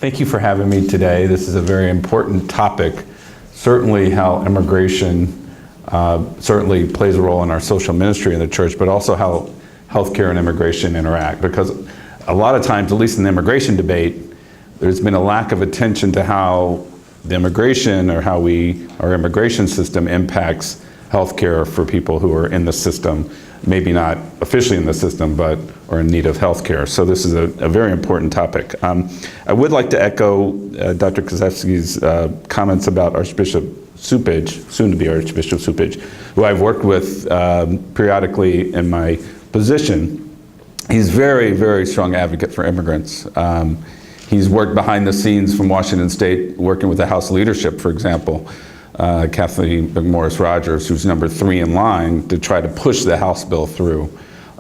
Thank you for having me today. This is a very important topic. Certainly how immigration certainly plays a role in our social ministry in the church, but also how healthcare and immigration interact. Because a lot of times, at least in the immigration debate, there's been a lack of attention to how the immigration or how our immigration system impacts healthcare for people who are in the system, maybe not officially in the system, but are in need of healthcare. So this is a very important topic. I would like to echo Dr. Kozewski's comments about Archbishop Supage, soon to be Archbishop Supage, who I've worked with periodically in my position. He's very, very strong advocate for immigrants. He's worked behind the scenes from Washington State, working with the House leadership, for example, Kathleen McMorris Rogers, who's number 3 in line to try to push the House bill through.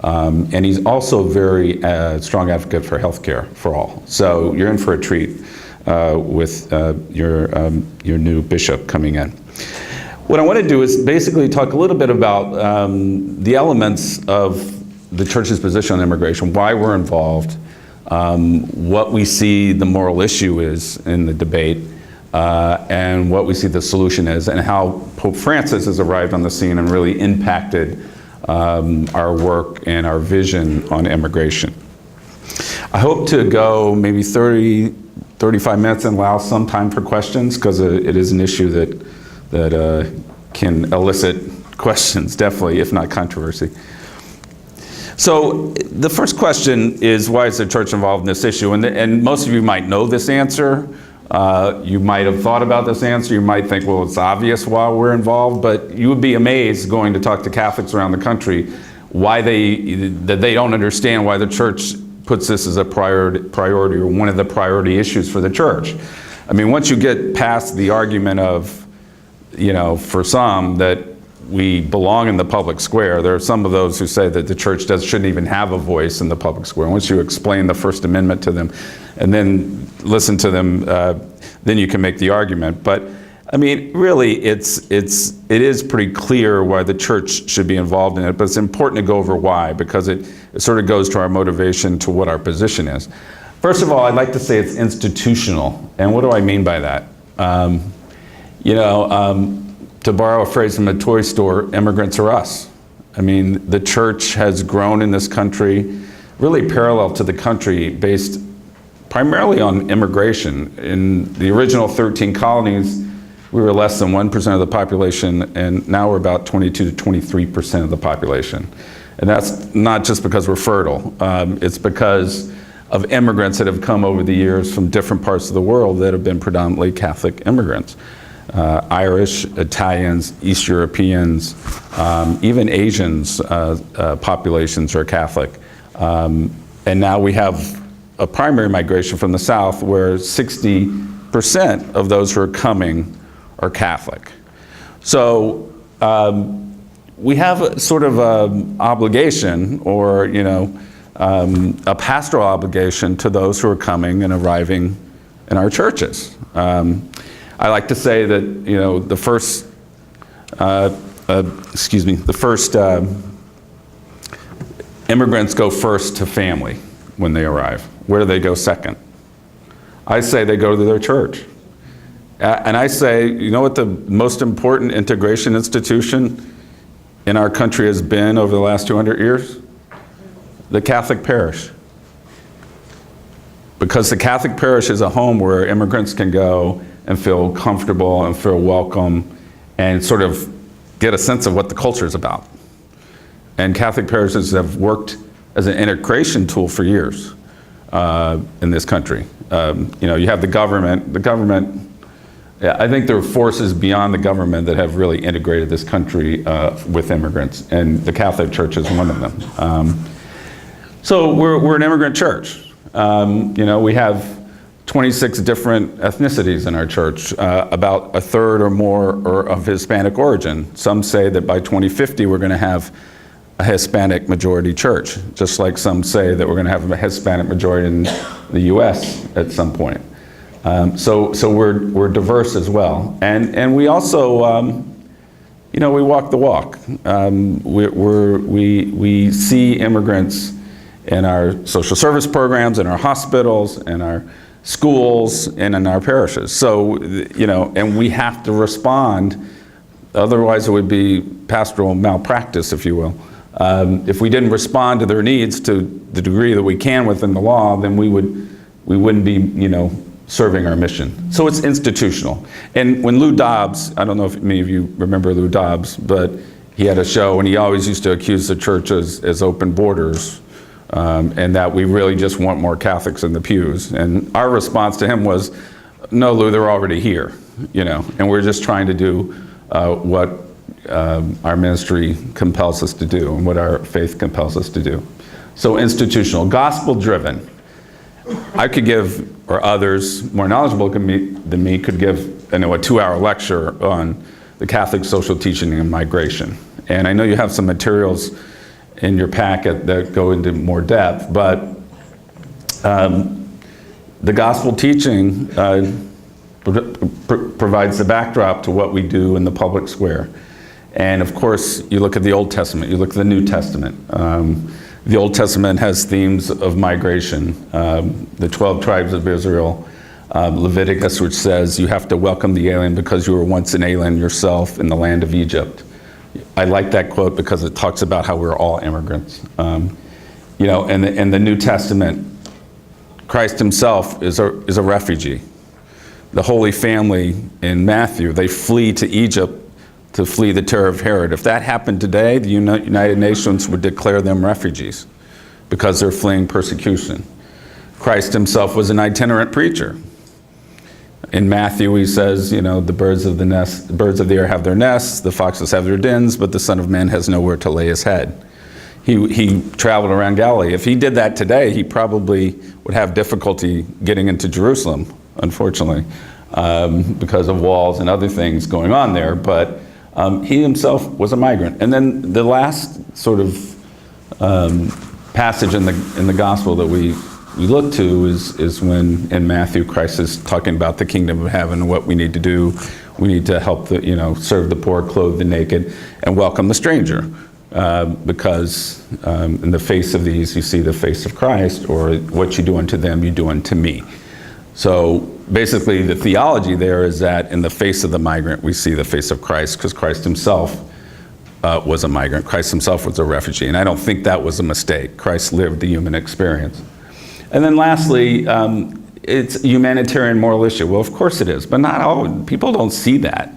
And he's also a very strong advocate for healthcare for all. So you're in for a treat with your new bishop coming in. What I want to do is basically talk a little bit about the elements of the church's position on immigration, why we're involved, what we see the moral issue is in the debate, and what we see the solution is, and how Pope Francis has arrived on the scene and really impacted our work and our vision on immigration. I hope to go maybe 35 minutes and allow some time for questions, because it is an issue that can elicit questions, definitely, if not controversy. So the first question is, why is the church involved in this issue? And most of you might know this answer. You might have thought about this answer. You might think, well, it's obvious why we're involved, but you would be amazed going to talk to Catholics around the country that they don't understand why the church puts this as a priority or one of the priority issues for the church. I mean, once you get past the argument of, for some, that we belong in the public square, there are some of those who say that the church shouldn't even have a voice in the public square. Once you explain the First Amendment to them and then listen to them, then you can make the argument. But I mean, really, it is pretty clear why the church should be involved in it, but it's important to go over why, because it sort of goes to our motivation to what our position is. First of all, I'd like to say it's institutional. And what do I mean by that? To borrow a phrase from a toy store, immigrants are us. I mean, the church has grown in this country, really parallel to the country, based primarily on immigration. In the original 13 colonies, we were less than 1% of the population, and now we're about 22 to 23% of the population. And that's not just because we're fertile. It's because of immigrants that have come over the years from different parts of the world that have been predominantly Catholic immigrants. Irish, Italians, East Europeans, even Asians populations are Catholic. And now we have a primary migration from the South where 60% of those who are coming are Catholic. So we have a sort of an obligation, or a pastoral obligation to those who are coming and arriving in our churches. I like to say that the first immigrants go first to family when they arrive. Where do they go second? I say they go to their church. And I say, you know what the most important integration institution in our country has been over the last 200 years? The Catholic parish. Because the Catholic parish is a home where immigrants can go and feel comfortable and feel welcome and sort of get a sense of what the culture is about. And Catholic parishes have worked as an integration tool for years in this country. You have the government. I think there are forces beyond the government that have really integrated this country with immigrants, and the Catholic Church is one of them. So we're an immigrant church. We have 26 different ethnicities in our church. About a third or more are of Hispanic origin. Some say that by 2050 we're going to have a Hispanic majority church, just like some say that we're going to have a Hispanic majority in the U.S. at some point. So we're diverse as well, and we also we walk the walk. We see immigrants in our social service programs, in our hospitals, in our schools and in our parishes. So, and we have to respond, otherwise it would be pastoral malpractice, if you will. If we didn't respond to their needs to the degree that we can within the law, then we wouldn't be, serving our mission. So it's institutional. And when Lou Dobbs, I don't know if many of you remember Lou Dobbs, but he had a show and he always used to accuse the church as open borders, and that we really just want more Catholics in the pews. And our response to him was, no, Lou, they're already here, and we're just trying to do what our ministry compels us to do and what our faith compels us to do. So institutional, gospel-driven. I could give, or others more knowledgeable than me could give, a 2-hour lecture on the Catholic social teaching and migration. And I know you have some materials in your packet that go into more depth, but the gospel teaching provides the backdrop to what we do in the public square. And of course, you look at the Old Testament, you look at the New Testament. The Old Testament has themes of migration, the 12 tribes of Israel, Leviticus, which says you have to welcome the alien because you were once an alien yourself in the land of Egypt. I like that quote because it talks about how we're all immigrants. And the New Testament, Christ himself is a refugee. The Holy Family in Matthew, they flee to Egypt to flee the terror of Herod. If that happened today, the United Nations would declare them refugees because they're fleeing persecution. Christ himself was an itinerant preacher. In Matthew, he says, the birds of the air have their nests, the foxes have their dens, but the Son of Man has nowhere to lay his head. He traveled around Galilee. If he did that today, he probably would have difficulty getting into Jerusalem, unfortunately, because of walls and other things going on there. But he himself was a migrant. And then the last sort of passage in the gospel that we look to is when in Matthew Christ is talking about the kingdom of heaven and what we need to do. We need to help serve the poor, clothe the naked, and welcome the stranger. Because in the face of these, you see the face of Christ, or what you do unto them, you do unto me. So basically the theology there is that in the face of the migrant, we see the face of Christ, because Christ himself was a migrant. Christ himself was a refugee, and I don't think that was a mistake. Christ lived the human experience. And then lastly, it's a humanitarian moral issue. Well, of course it is, but not all, people don't see that.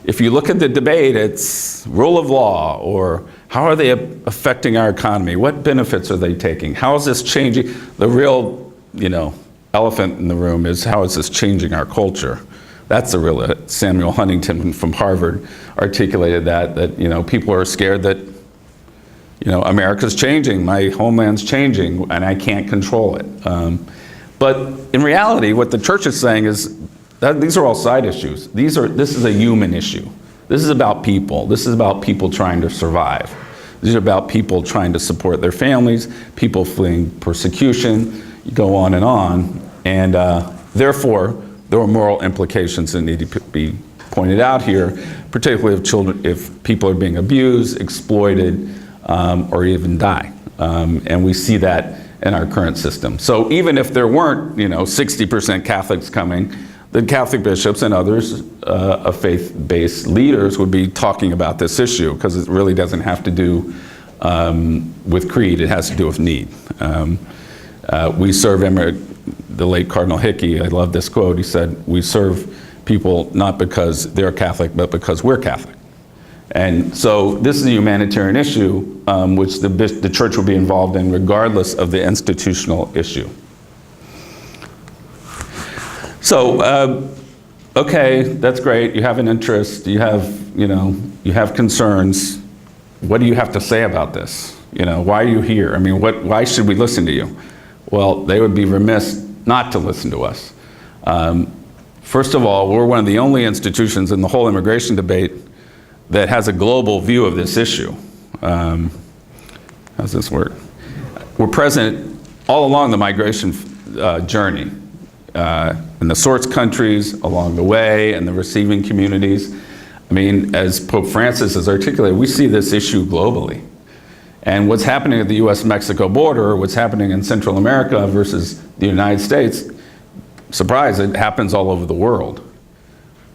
If you look at the debate, it's rule of law, or how are they affecting our economy? What benefits are they taking? How is this changing? The real, elephant in the room is, how is this changing our culture? That's the real, Samuel Huntington from Harvard articulated that people are scared that, America's changing, my homeland's changing, and I can't control it. But in reality, what the church is saying is that these are all side issues. This is a human issue. This is about people. This is about people trying to survive. These are about people trying to support their families, people fleeing persecution, you go on. And therefore, there are moral implications that need to be pointed out here, particularly if people are being abused, exploited, or even die. And we see that in our current system. So even if there weren't, 60% Catholics coming, the Catholic bishops and others of faith-based leaders would be talking about this issue, because it really doesn't have to do with creed, it has to do with need. We serve the late Cardinal Hickey, I love this quote, he said, we serve people not because they're Catholic, but because we're Catholic. And so this is a humanitarian issue which the church will be involved in regardless of the institutional issue. So, okay, that's great. You have an interest. You have concerns. What do you have to say about this? Why are you here? I mean, why should we listen to you? Well, they would be remiss not to listen to us. First of all, we're one of the only institutions in the whole immigration debate that has a global view of this issue. How's this work? We're present all along the migration journey. In the source countries, along the way, and the receiving communities. I mean, as Pope Francis has articulated, we see this issue globally. And what's happening at the US-Mexico border, what's happening in Central America versus the United States, surprise, it happens all over the world,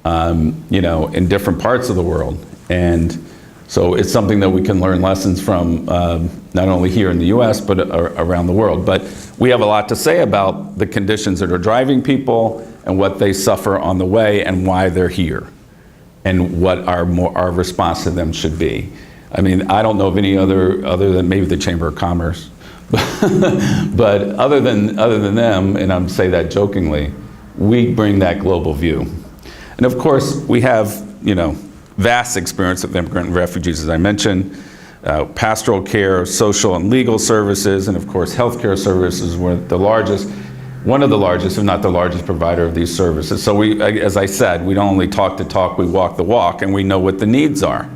in different parts of the world. And so it's something that we can learn lessons from, not only here in the US, but around the world. But we have a lot to say about the conditions that are driving people and what they suffer on the way and why they're here, and what our response to them should be. I mean, I don't know of any other than maybe the Chamber of Commerce, but other than them, and I'm say that jokingly, we bring that global view. And of course, we have, vast experience of immigrant and refugees, as I mentioned, pastoral care, social and legal services, and of course, healthcare services were one of the largest, if not the largest provider of these services. So we, as I said, we don't only talk the talk, we walk the walk, and we know what the needs are,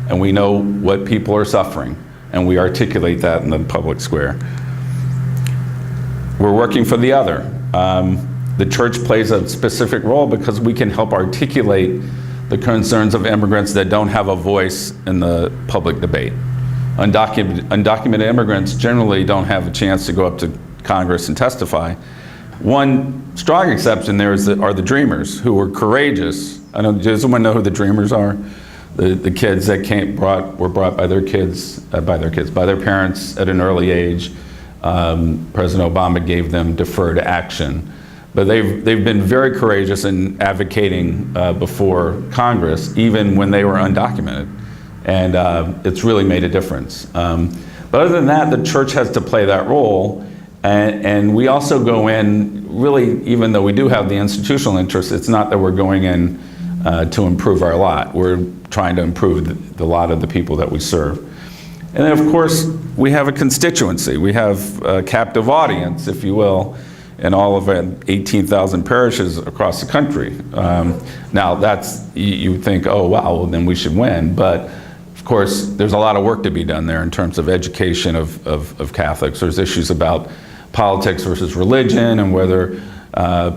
and we know what people are suffering, and we articulate that in the public square. We're working for the other. The church plays a specific role because we can help articulate the concerns of immigrants that don't have a voice in the public debate. Undocumented immigrants generally don't have a chance to go up to Congress and testify. One strong exception there are the Dreamers, who were courageous. Does anyone know who the Dreamers are? The kids that were brought by their parents at an early age. President Obama gave them deferred action. But they've been very courageous in advocating before Congress, even when they were undocumented. And it's really made a difference. But other than that, the church has to play that role. And we also go in, really, even though we do have the institutional interest, it's not that we're going in to improve our lot. We're trying to improve the lot of the people that we serve. And then, of course, we have a constituency. We have a captive audience, if you will, in all of 18,000 parishes across the country. Now, you think, oh, wow, well, then we should win. But, of course, there's a lot of work to be done there in terms of education of Catholics. There's issues about politics versus religion and whether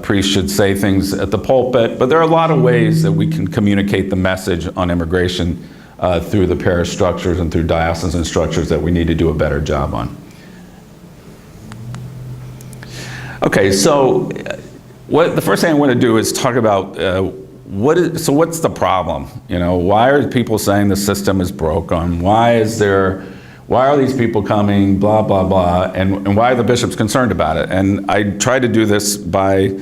priests should say things at the pulpit. But there are a lot of ways that we can communicate the message on immigration through the parish structures and through diocesan structures that we need to do a better job on. Okay, so the first thing I want to do is talk about what's the problem? Why are people saying the system is broken? Why are these people coming, blah, blah, blah, and why are the bishops concerned about it? And I try to do this by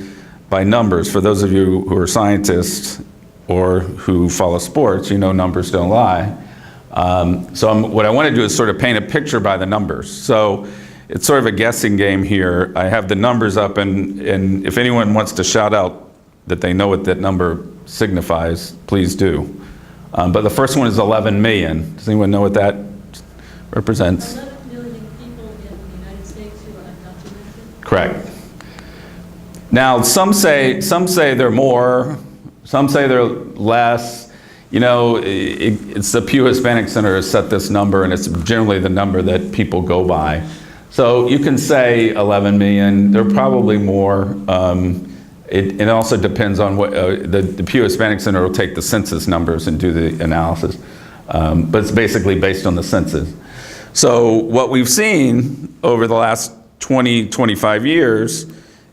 numbers. For those of you who are scientists or who follow sports, numbers don't lie. What I want to do is sort of paint a picture by the numbers. So it's sort of a guessing game here. I have the numbers up, and if anyone wants to shout out that they know what that number signifies, please do. But the first one is 11 million. Does anyone know what that represents? 11 million people in the United States who are undocumented? Correct. Now, some say they're more, some say they're less. It's the Pew Hispanic Center has set this number, and it's generally the number that people go by. So you can say 11 million, they're probably more. It also depends on what, the Pew Hispanic Center will take the census numbers and do the analysis. But it's basically based on the census. So what we've seen over the last 20, 25 years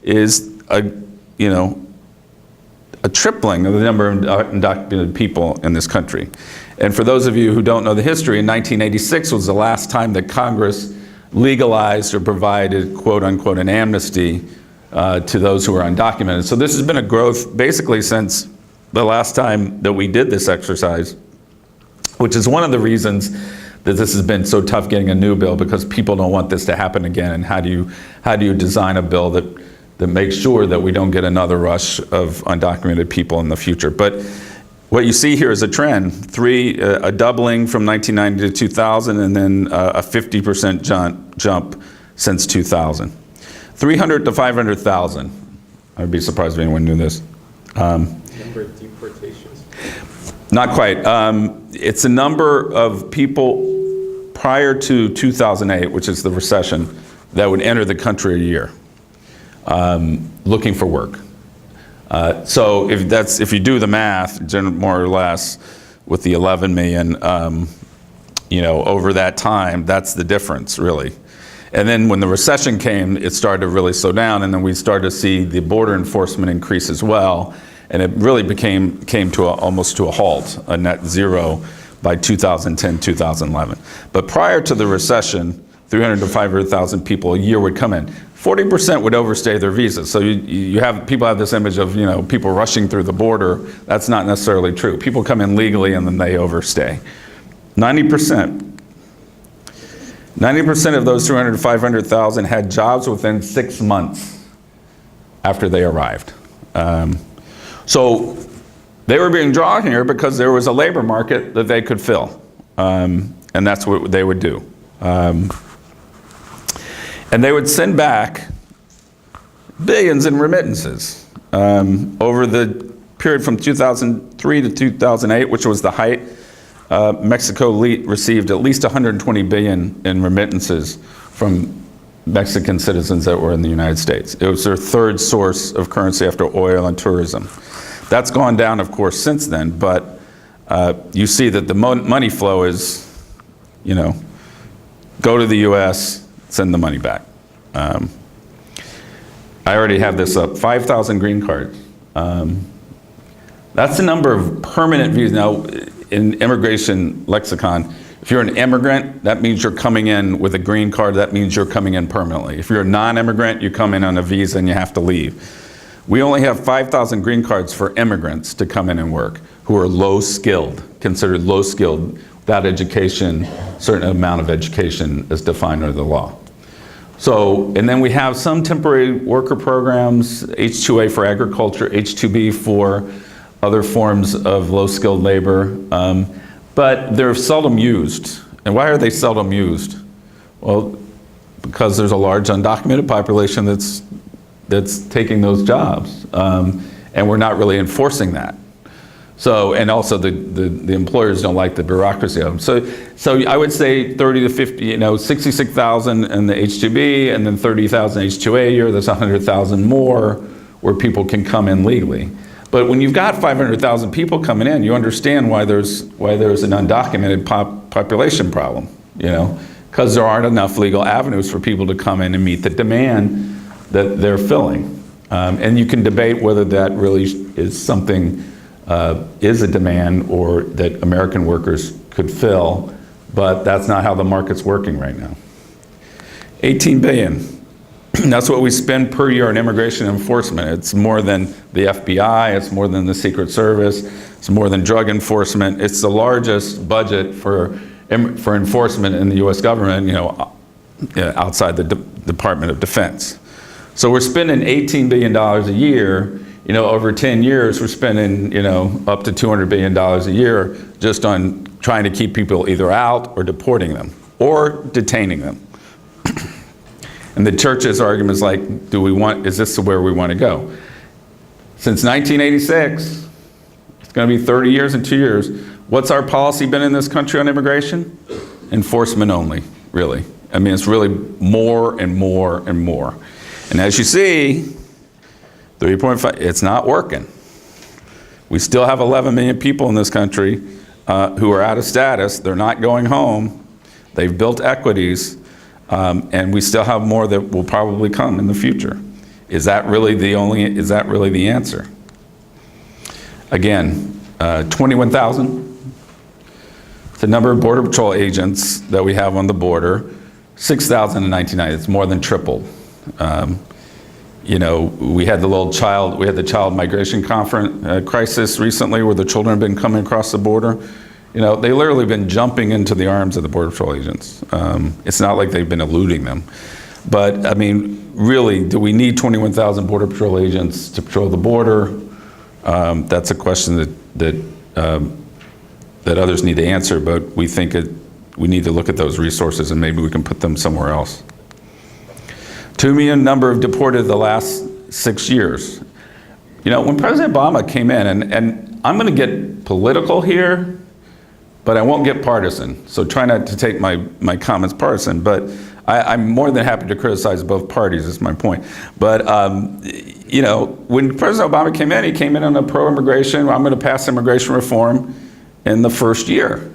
is a tripling of the number of undocumented people in this country. And for those of you who don't know the history, in 1986 was the last time that Congress legalized or provided, quote unquote, an amnesty to those who are undocumented. So this has been a growth basically since the last time that we did this exercise, which is one of the reasons that this has been so tough getting a new bill, because people don't want this to happen again. And how do you design a bill that makes sure that we don't get another rush of undocumented people in the future? But what you see here is a trend, a doubling from 1990 to 2000, and then a 50% jump since 2000. 300 to 500,000. I'd be surprised if anyone knew this. Number of deportations? Not quite. It's a number of people prior to 2008, which is the recession, that would enter the country a year looking for work. So if you do the math, more or less, with the 11 million, over that time, that's the difference, really. And then when the recession came, it started to really slow down, and then we started to see the border enforcement increase as well, and it really came to almost to a halt, a net zero by 2010, 2011. But prior to the recession, 300 to 500,000 people a year would come in. 40% would overstay their visas. So people have this image of people rushing through the border. That's not necessarily true. People come in legally and then they overstay. 90%. 90% of those 300 to 500,000 had jobs within 6 months after they arrived. So they were being drawn here because there was a labor market that they could fill. And that's what they would do. And they would send back billions in remittances. Over the period from 2003 to 2008, which was the height, Mexico received at least 120 billion in remittances from Mexican citizens that were in the United States. It was their third source of currency after oil and tourism. That's gone down, of course, since then, but you see that the money flow is, go to the US, send the money back. I already have this up, 5,000 green cards. That's the number of permanent visas. Now, in immigration lexicon, if you're an immigrant, that means you're coming in with a green card, that means you're coming in permanently. If you're a non-immigrant, you come in on a visa and you have to leave. We only have 5,000 green cards for immigrants to come in and work who are low-skilled, considered low-skilled, without education, certain amount of education is defined under the law. So, and then we have some temporary worker programs, H-2A for agriculture, H-2B for other forms of low-skilled labor, but they're seldom used. And why are they seldom used? Well, because there's a large undocumented population that's taking those jobs, and we're not really enforcing that. So, and also the employers don't like the bureaucracy of them. So I would say 30 to 50, 66,000 in the H-2B, and then 30,000 H-2A a year. That's 100,000 more where people can come in legally. But when you've got 500,000 people coming in, you understand why there's an undocumented population problem, because there aren't enough legal avenues for people to come in and meet the demand that they're filling. And you can debate whether that really is something, is a demand or that American workers could fill, but that's not how the market's working right now. 18 billion. That's what we spend per year on immigration enforcement. It's more than the FBI, it's more than the Secret Service, it's more than drug enforcement. It's the largest budget for enforcement in the US government, outside the Department of Defense. So we're spending $18 billion a year. Over 10 years, we're spending, up to $200 billion a year just on trying to keep people either out or deporting them or detaining them. And the church's argument is like, is this where we want to go? Since 1986, it's going to be 30 years in 2 years. What's our policy been in this country on immigration? Enforcement only, really. I mean, it's really more and more and more. And as you see, 3.5, it's not working. We still have 11 million people in this country who are out of status. They're not going home. They've built equities. And we still have more that will probably come in the future. Is that really the answer? Again, 21,000. The number of Border Patrol agents that we have on the border, 6,000 in 1990. It's more than tripled. We had the child migration crisis recently where the children have been coming across the border. They literally been jumping into the arms of the Border Patrol agents. It's not like they've been eluding them. But, I mean, really, do we need 21,000 Border Patrol agents to patrol the border? That's a question that others need to answer, but we think we need to look at those resources and maybe we can put them somewhere else. 2 million number of deported the last 6 years. When President Obama came in, and I'm going to get political here, but I won't get partisan. So try not to take my comments partisan, but I'm more than happy to criticize both parties, is my point. But, when President Obama came in, he came in on a pro-immigration, I'm going to pass immigration reform in the first year.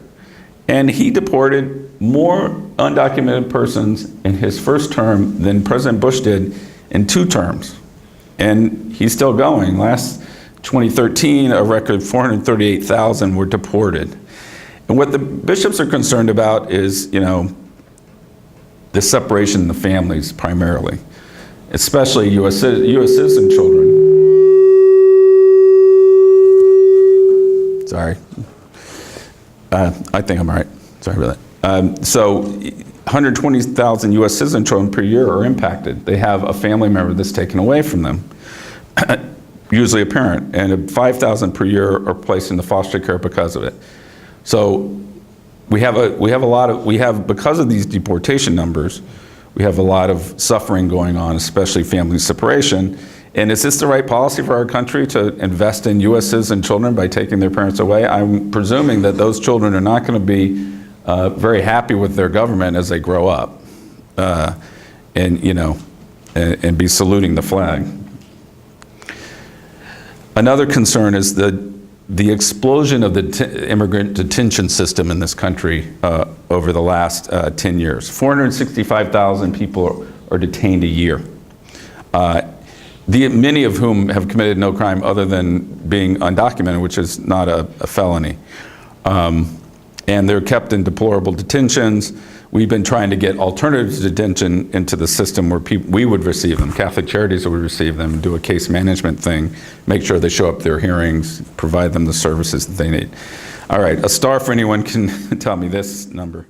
And he deported more undocumented persons in his first term than President Bush did in 2 terms. And he's still going. Last 2013, a record 438,000 were deported. And what the bishops are concerned about is, the separation in the families primarily, especially U.S. citizen children. Sorry. I think I'm all right. Sorry about that. So 120,000 U.S. citizen children per year are impacted. They have a family member that's taken away from them, usually a parent, and 5,000 per year are placed into foster care because of it. So because of these deportation numbers, we have a lot of suffering going on, especially family separation. And is this the right policy for our country to invest in U.S. citizen children by taking their parents away? I'm presuming that those children are not going to be very happy with their government as they grow up, and be saluting the flag. Another concern is the explosion of the immigrant detention system in this country over the last 10 years. 465,000 people are detained a year. Many of whom have committed no crime other than being undocumented, which is not a felony. And they're kept in deplorable detentions. We've been trying to get alternatives to detention into the system where we would receive them. Catholic Charities would receive them, do a case management thing, make sure they show up at their hearings, provide them the services that they need. All right, a star for anyone can tell me this number.